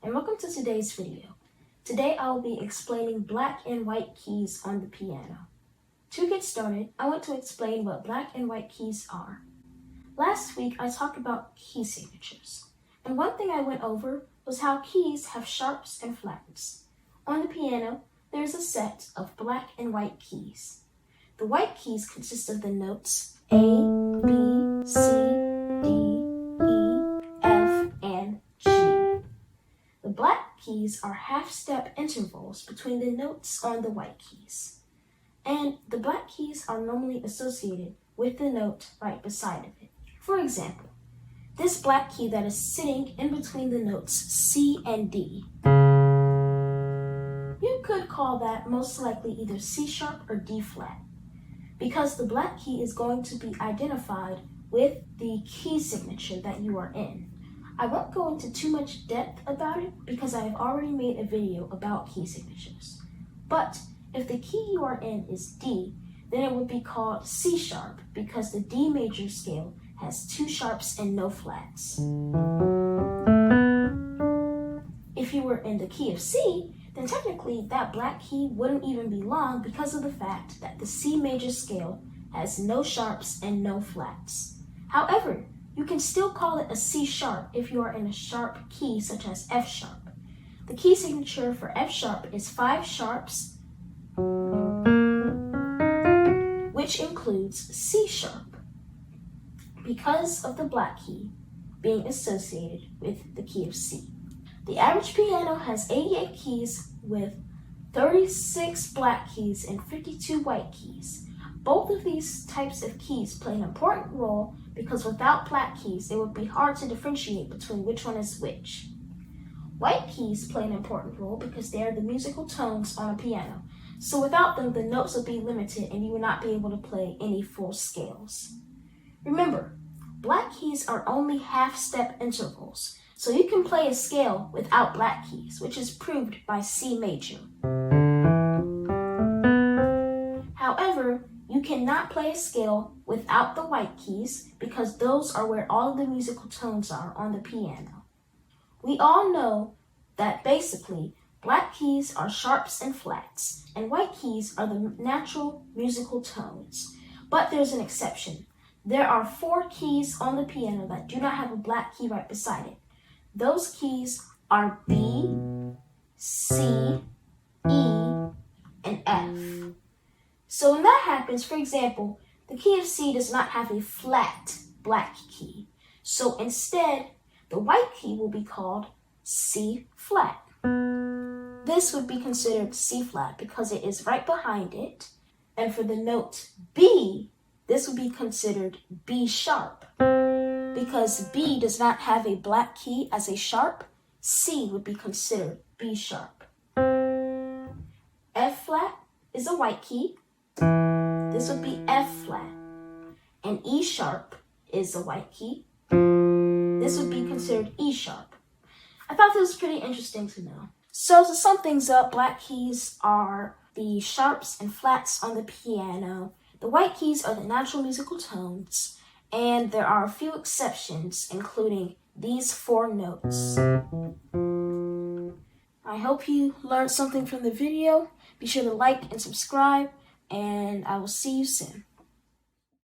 and welcome to today's video. Today I will be explaining black and white keys on the piano. To get started, I want to explain what black and white keys are. Last week I talked about key signatures, and one thing I went over was how keys have sharps and flats. On the piano, there is a set of black and white keys. The white keys consist of the notes A, B, C, D, E, F, and G. The black keys are half-step intervals between the notes on the white keys. And the black keys are normally associated with the note right beside of it. For example, this black key that is sitting in between the notes C and D, you could call that most likely either C sharp or D flat, because the black key is going to be identified with the key signature that you are in. I won't go into too much depth about it because I have already made a video about key signatures. But if the key you are in is D, then it would be called C sharp because the D major scale has 2 sharps and no flats. If you were in the key of C, then technically that black key wouldn't even belong because of the fact that the C major scale has no sharps and no flats. However, you can still call it a C sharp if you are in a sharp key such as F sharp. The key signature for F sharp is 5 sharps, which includes C sharp, because of the black key being associated with the key of C. The average piano has 88 keys with 36 black keys and 52 white keys. Both of these types of keys play an important role because without black keys, it would be hard to differentiate between which one is which. White keys play an important role because they are the musical tones on a piano. So without them, the notes would be limited and you would not be able to play any full scales. Remember, black keys are only half-step intervals, so you can play a scale without black keys, which is proved by C major. However, you cannot play a scale without the white keys because those are where all of the musical tones are on the piano. We all know that basically black keys are sharps and flats, and white keys are the natural musical tones. But there's an exception. There are 4 keys on the piano that do not have a black key right beside it. Those keys are B, C, E, and F. So when that happens, for example, the key of C does not have a flat black key. So instead, the white key will be called C flat. This would be considered C flat because it is right behind it. And for the note B, this would be considered B sharp. Because B does not have a black key as a sharp, C would be considered B sharp. F flat is a white key. This would be F flat. And E sharp is a white key. This would be considered E sharp. I thought this was pretty interesting to know. So to sum things up, black keys are the sharps and flats on the piano. The white keys are the natural musical tones. And there are a few exceptions, including these 4 notes. I hope you learned something from the video. Be sure to like and subscribe, and I will see you soon.